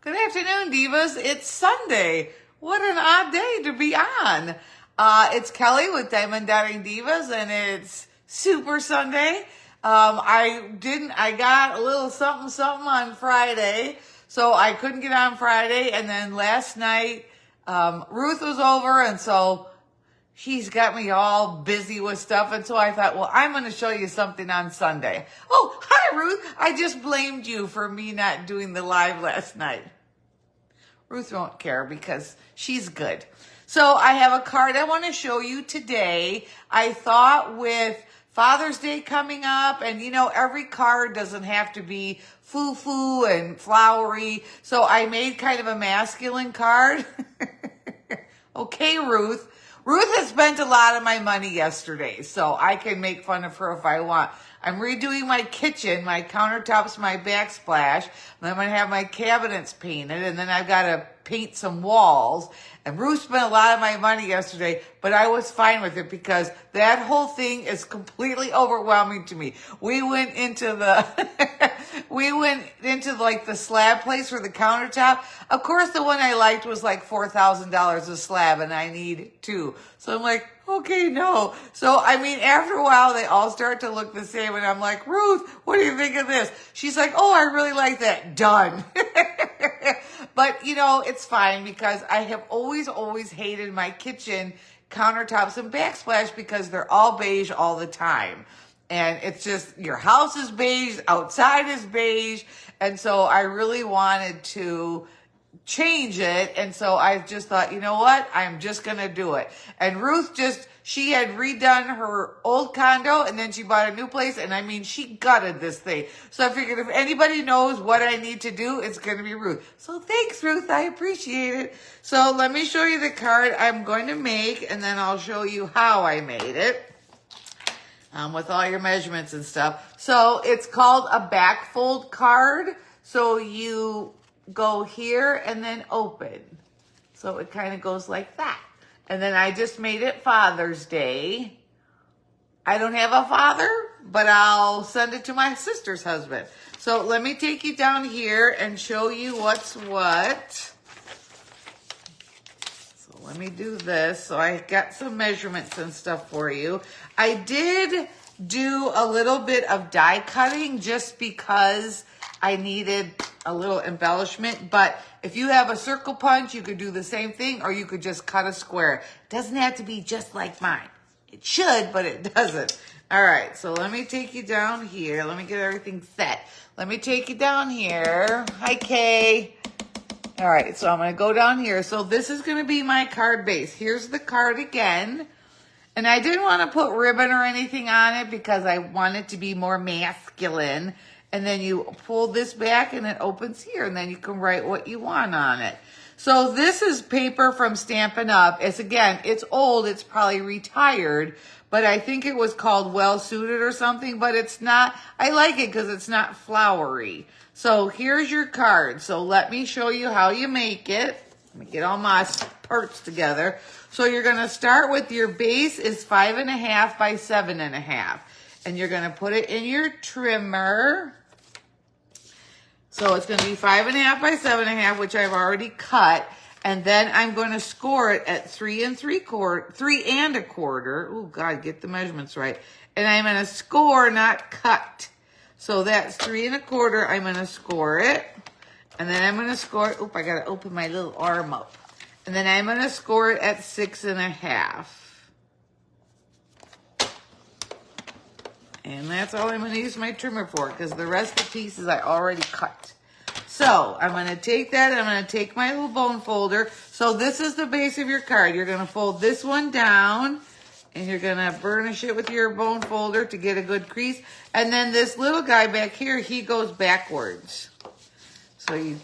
Good afternoon, Divas. It's Sunday. What an odd day to be on. It's Kelley with Diamond Dotting Divas, and it's Super Sunday. I got a little something on Friday, so I couldn't get on Friday. And then last night, Ruth was over, and so she's got me all busy with stuff. And so I thought, well, I'm going to show you something on Sunday. Oh, hi, Ruth. I just blamed you for me not doing the live last night. Ruth won't care because she's good. So I have a card I want to show you today. I thought with Father's Day coming up, and you know, every card doesn't have to be foo-foo and flowery. So I made kind of a masculine card. Okay, Ruth. Ruth has spent a lot of my money yesterday, so I can make fun of her if I want. I'm redoing my kitchen, my countertops, my backsplash, and I'm going to have my cabinets painted, and then I've got to paint some walls. And Ruth spent a lot of my money yesterday, but I was fine with it because that whole thing is completely overwhelming to me. We went into like the slab place for the countertop. Of course, the one I liked was like $4,000 a slab, and I need two. So I'm like, okay, no. So, I mean, after a while, they all start to look the same, and I'm like, Ruth, what do you think of this? She's like, oh, I really like that. Done. But, you know, it's fine because I have always hated my kitchen countertops and backsplash because they're all beige all the time. And it's just, your house is beige, outside is beige. And so I really wanted to change it. And so I just thought, you know what? I'm just going to do it. And Ruth she had redone her old condo, and then she bought a new place. And I mean, she gutted this thing. So I figured if anybody knows what I need to do, it's going to be Ruth. So thanks, Ruth. I appreciate it. So let me show you the card I'm going to make, and then I'll show you how I made it. With all your measurements and stuff. So it's called a back fold card. So you go here and then open. So it kind of goes like that. And then I just made it Father's Day. I don't have a father, but I'll send it to my sister's husband. So let me take you down here and show you what's what. So let me do this. So I got some measurements and stuff for you. I did do a little bit of die cutting just because I needed a little embellishment, but if you have a circle punch, you could do the same thing, or you could just cut a square. It doesn't have to be just like mine. It should, but it doesn't. All right, so let me take you down here. Let me get everything set. Let me take you down here. Hi, Kay. All right, so I'm going to go down here. So this is going to be my card base. Here's the card again. And I didn't want to put ribbon or anything on it because I want it to be more masculine. And then you pull this back and it opens here, and then you can write what you want on it. So this is paper from Stampin' Up. It's old, it's probably retired, but I think it was called Well Suited or something, but it's not. I like it because it's not flowery. So here's your card. So let me show you how you make it. Let me get all my parts together. So you're going to start with your base is 5.5 by 7.5. And you're going to put it in your trimmer. So it's going to be 5.5 by 7.5, which I've already cut. And then I'm going to score it at 3 3.25. Oh, God, get the measurements right. And I'm going to score, not cut. So that's 3.25. I'm going to score it. And then I'm going to score it. Oop, I got to open my little arm up. And then I'm going to score it at 6.5. And that's all I'm going to use my trimmer for, because the rest of the pieces I already cut. So I'm going to take that, and I'm going to take my little bone folder. So this is the base of your card. You're going to fold this one down, and you're going to burnish it with your bone folder to get a good crease. And then this little guy back here, he goes backwards. So you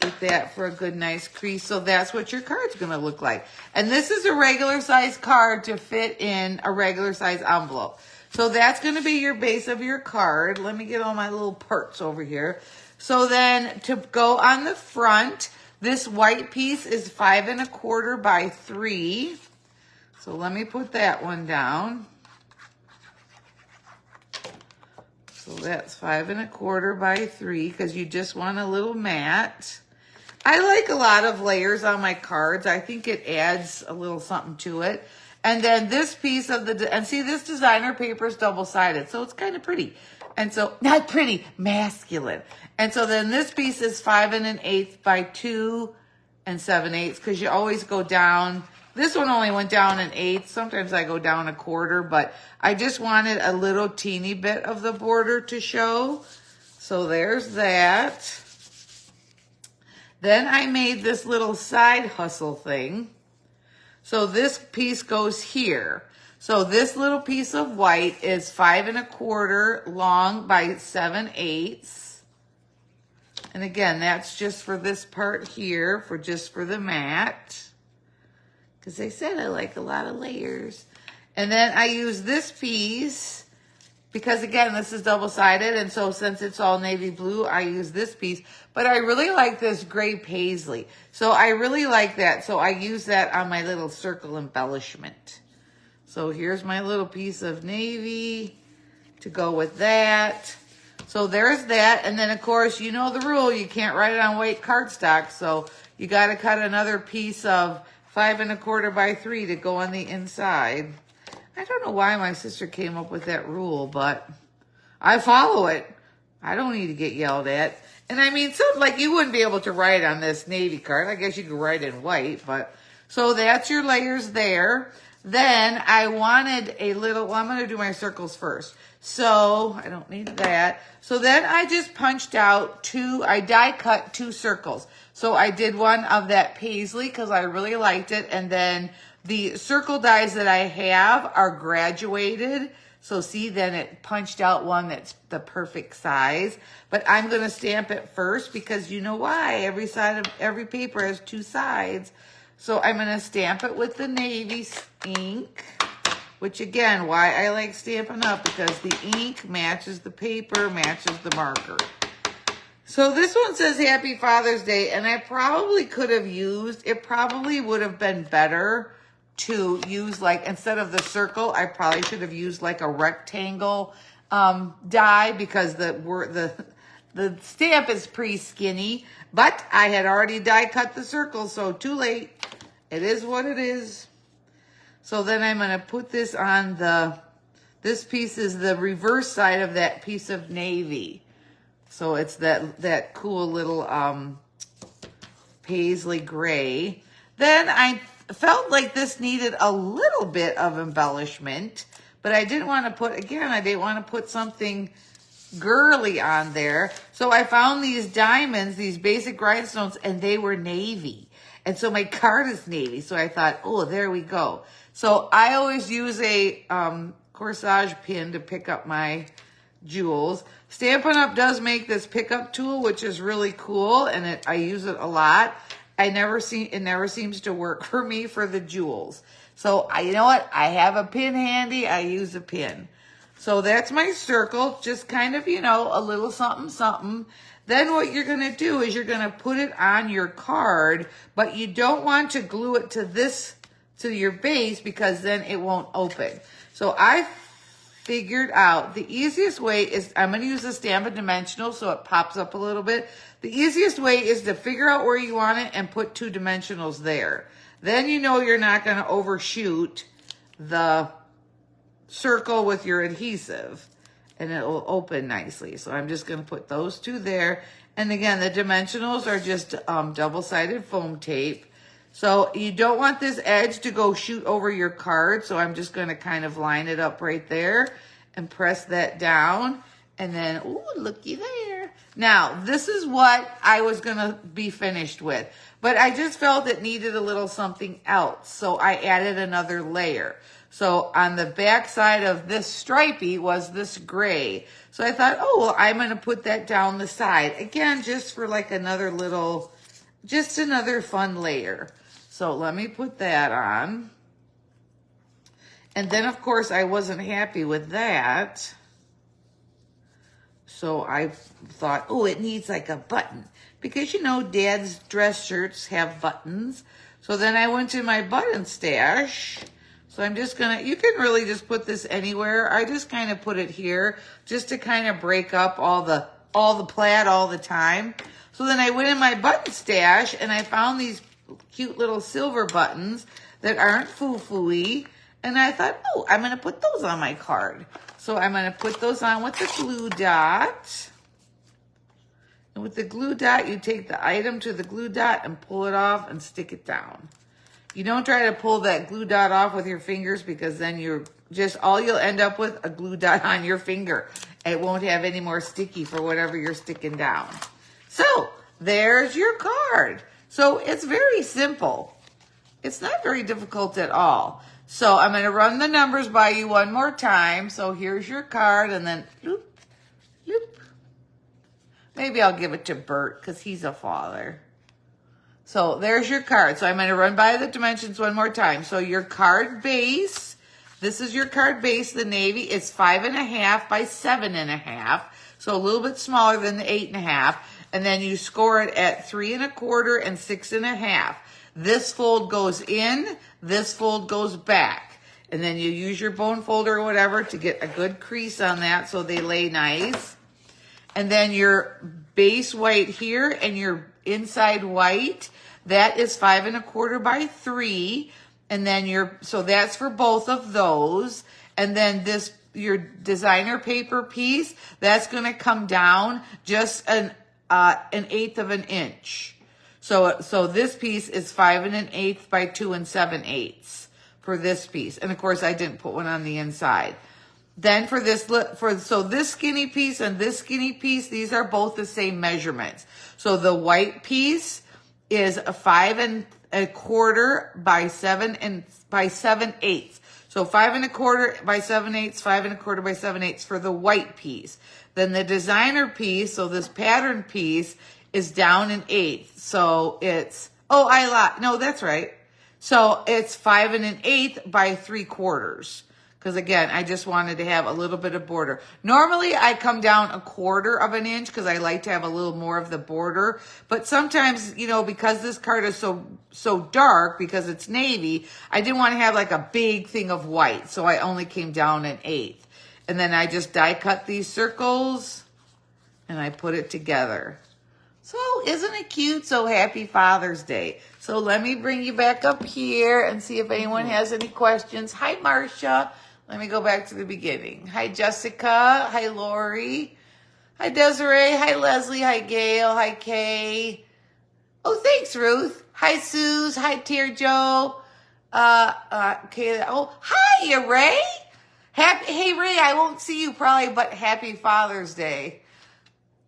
get that for a good, nice crease. So that's what your card's going to look like. And this is a regular size card to fit in a regular size envelope. So that's going to be your base of your card. Let me get all my little parts over here. So then to go on the front, this white piece is 5.25 by 3. So let me put that one down. So that's 5.25 by 3 because you just want a little mat. I like a lot of layers on my cards. I think it adds a little something to it. And then this piece of and see, this designer paper is double-sided, so it's kind of pretty. And so, not pretty, masculine. And so then this piece is 5 1/8 by 2 7/8, because you always go down. This one only went down 1/8. Sometimes I go down 1/4, but I just wanted a little teeny bit of the border to show. So there's that. Then I made this little side hustle thing. So this piece goes here. So this little piece of white is 5 1/4 long by 7/8. And again, that's just for this part here, for the mat. Because I said I like a lot of layers. And then I use this piece because, again, this is double-sided. And so since it's all navy blue, I use this piece. But I really like this gray paisley. So I really like that. So I use that on my little circle embellishment. So here's my little piece of navy to go with that. So there's that. And then, of course, you know the rule. You can't write it on white cardstock. So you got to cut another piece of 5 1/4 by 3 to go on the inside. I don't know why my sister came up with that rule, but I follow it. I don't need to get yelled at. And I mean, so like you wouldn't be able to write on this navy card. I guess you could write in white, but so that's your layers there. Then I wanted a little, well, I'm going to do my circles first. So I don't need that. So then I just punched out I die cut 2 circles. So I did one of that paisley because I really liked it. And then the circle dies that I have are graduated. So see, then it punched out one that's the perfect size. But I'm going to stamp it first because you know why? Every side of every paper has 2 sides. So I'm going to stamp it with the navy ink, which again, why I like Stampin' Up, because the ink matches the paper, matches the marker. So this one says Happy Father's Day, and I probably could have used, it probably would have been better to use like, instead of the circle, I probably should have used like a rectangle die, because the stamp is pretty skinny, but I had already die cut the circle, so too late. It is what it is. So then I'm going to put this on this piece is the reverse side of that piece of navy. So it's that cool little paisley gray. Then I felt like this needed a little bit of embellishment, but I didn't want to put something girly on there. So I found these diamonds, these basic rhinestones, and they were navy. And so my card is navy. So I thought, oh, there we go. So I always use a corsage pin to pick up my jewels. Stampin' Up! Does make this pickup tool, which is really cool, and I use it a lot. It never seems to work for me for the jewels. So you know what? I have a pin handy. I use a pin. So that's my circle, just kind of, a little something, something. Then what you're going to do is you're going to put it on your card, but you don't want to glue it to your base, because then it won't open. So I figured out the easiest way is, I'm going to use the Stampin' Dimensional so it pops up a little bit. The easiest way is to figure out where you want it and put 2 dimensionals there. Then you know you're not going to overshoot the circle with your adhesive, and it will open nicely. So I'm just going to put those 2 there. And again, the dimensionals are just double-sided foam tape. So you don't want this edge to go shoot over your card. So I'm just going to kind of line it up right there and press that down. And then, ooh, looky there. Now, this is what I was going to be finished with. But I just felt it needed a little something else. So I added another layer. So on the back side of this stripey was this gray. So I thought, oh, well, I'm going to put that down the side. Again, just for like another fun layer. So let me put that on. And then, of course, I wasn't happy with that. So I thought, oh, it needs like a button. Because, Dad's dress shirts have buttons. So then I went to my button stash. So I'm just going to, you can really just put this anywhere. I just kind of put it here just to kind of break up all the all the plaid all the time. So then I went in my button stash and I found these cute little silver buttons that aren't foo-foo-y. And I thought, oh, I'm going to put those on my card. So I'm going to put those on with the glue dot. And with the glue dot, you take the item to the glue dot and pull it off and stick it down. You don't try to pull that glue dot off with your fingers because then you'll end up with a glue dot on your finger. It won't have any more sticky for whatever you're sticking down. So there's your card. So it's very simple. It's not very difficult at all. So I'm going to run the numbers by you one more time. So here's your card and then loop, loop. Maybe I'll give it to Bert because he's a father. So there's your card. So I'm going to run by the dimensions one more time. So your card base, this is your card base, the navy. It's 5.5 by 7.5. So a little bit smaller than the 8.5. And then you score it at 3.25 and 6.5. This fold goes in, this fold goes back. And then you use your bone folder or whatever to get a good crease on that so they lay nice. And then your base white here and your inside white, that is 5.25 by 3. And then so that's for both of those. And then your designer paper piece, that's going to come down just an 1/8 of an inch. So this piece is 5 1/8 by 2 7/8 for this piece. And of course I didn't put one on the inside. Then for this skinny piece and this skinny piece, these are both the same measurements. So the white piece is a 5.25 by 7/8. So 5.25 by 7/8, 5.25 by 7/8 for the white piece. Then the designer piece, so this pattern piece, is down 1/8. So it's, no, that's right. So it's 5 1/8 by 3/4. Because again, I just wanted to have a little bit of border. Normally I come down 1/4 of an inch because I like to have a little more of the border. But sometimes, because this card is so dark, because it's navy, I didn't want to have like a big thing of white. So I only came down 1/8. And then I just die cut these circles and I put it together. So isn't it cute? So happy Father's Day. So let me bring you back up here and see if anyone has any questions. Hi, Marcia. Let me go back to the beginning. Hi, Jessica. Hi, Lori. Hi, Desiree. Hi, Leslie. Hi, Gail. Hi, Kay. Oh, thanks, Ruth. Hi, Suze. Hi, Tear Joe. Kayla. Oh, hi, Ray. Hey, Ray, I won't see you probably, but happy Father's Day.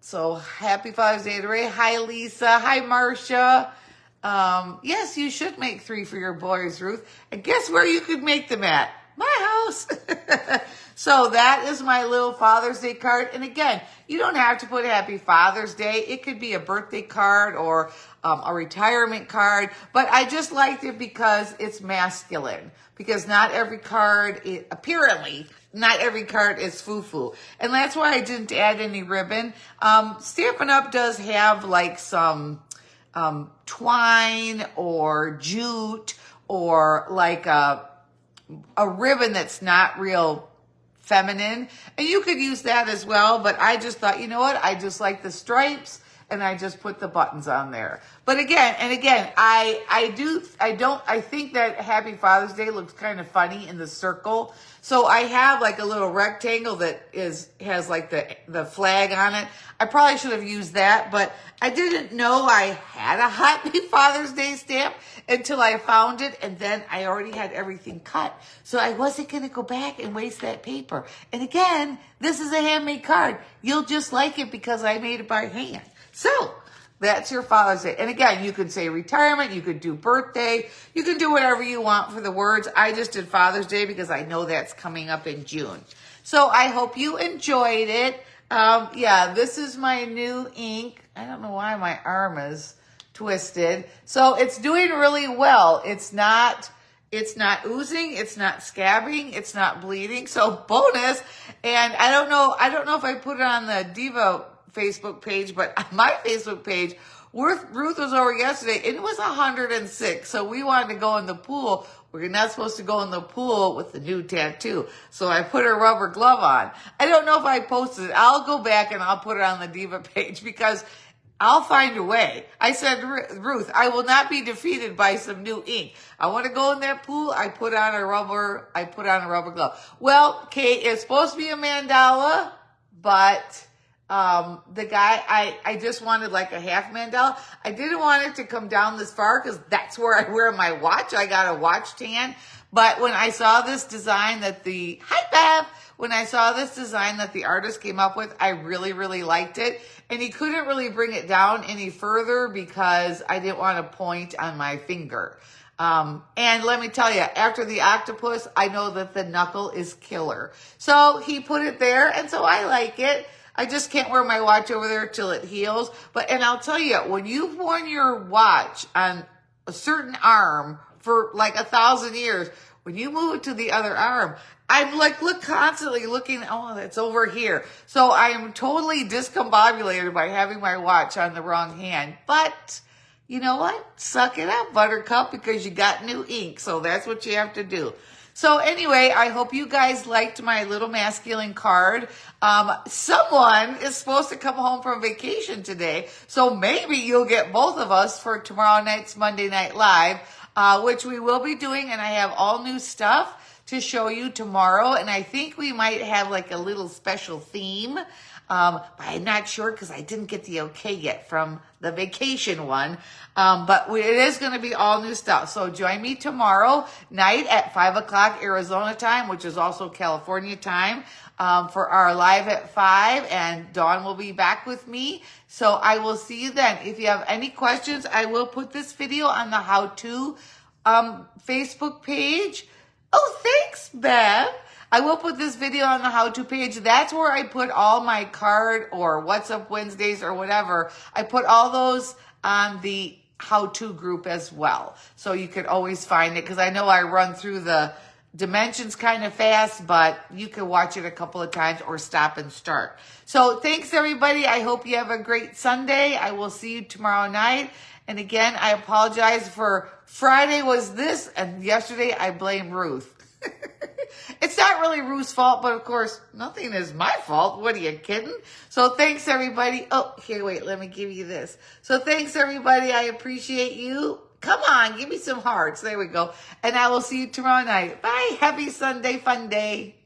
So happy Father's Day to Ray. Hi, Lisa. Hi, Marcia. Yes, you should make 3 for your boys, Ruth. And guess where you could make them at? My house. So that is my little Father's Day card. And again, you don't have to put Happy Father's Day. It could be a birthday card or a retirement card. But I just liked it because it's masculine. Because not every card, apparently, not every card is foo-foo. And that's why I didn't add any ribbon. Stampin' Up! Does have like some twine or jute or like a ribbon that's not real feminine. And you could use that as well. But I just thought, you know what? I just like the stripes. And I just put the buttons on there. But again, I think that Happy Father's Day looks kind of funny in the circle. So I have like a little rectangle that has like the flag on it. I probably should have used that, but I didn't know I had a Happy Father's Day stamp until I found it, and then I already had everything cut. So I wasn't going to go back and waste that paper. And again, this is a handmade card. You'll just like it because I made it by hand. So that's your Father's Day. And again, you could say retirement, you could do birthday, you can do whatever you want for the words. I just did Father's Day because I know that's coming up in June. So I hope you enjoyed it. This is my new ink. I don't know why my arm is twisted. So it's doing really well. It's not oozing, it's not scabbing, it's not bleeding. So bonus. And I don't know if I put it on the Diva Facebook page, but my Facebook page Ruth was over yesterday and it was 106. So we wanted to go in the pool. We're not supposed to go in the pool with the new tattoo. So I put a rubber glove on. I don't know if I posted it. I'll go back and I'll put it on the Diva page because I'll find a way. I said, Ruth, I will not be defeated by some new ink. I want to go in that pool. I put on a rubber glove. Well, Kate, it's supposed to be a mandala, but the guy, I just wanted like a half mandala. I didn't want it to come down this far because that's where I wear my watch. I got a watch tan. But when I saw this design when I saw this design that the artist came up with, I really, really liked it. And he couldn't really bring it down any further because I didn't want to point on my finger. And let me tell you, after the octopus, I know that the knuckle is killer. So he put it there, and so I like it. I just can't wear my watch over there till it heals. And I'll tell you, when you've worn your watch on a certain arm for like 1,000 years, when you move it to the other arm, I'm like, constantly looking, oh, that's over here. So I am totally discombobulated by having my watch on the wrong hand. But you know what? Suck it up, Buttercup, because you got new ink. So that's what you have to do. So anyway, I hope you guys liked my little masculine card. Someone is supposed to come home from vacation today. So maybe you'll get both of us for tomorrow night's Monday Night Live, which we will be doing. And I have all new stuff to show you tomorrow. And I think we might have like a little special theme. But I'm not sure because I didn't get the okay yet from the vacation one. But it is going to be all new stuff. So join me tomorrow night at 5 o'clock Arizona time, which is also California time, for our live at 5. And Dawn will be back with me. So I will see you then. If you have any questions, I will put this video on the how-to Facebook page. Oh, thanks, Bev. I will put this video on the how-to page. That's where I put all my card or What's Up Wednesdays or whatever. I put all those on the how-to group as well. So you could always find it because I know I run through the dimensions kind of fast, but you can watch it a couple of times or stop and start. So thanks, everybody. I hope you have a great Sunday. I will see you tomorrow night. And again, I apologize for Friday was this, and yesterday I blame Ruth. It's not really Ruth's fault, but of course, nothing is my fault. What are you kidding? So thanks, everybody. Oh, here, wait, let me give you this. So thanks, everybody. I appreciate you. Come on, give me some hearts. There we go. And I will see you tomorrow night. Bye. Happy Sunday, fun day.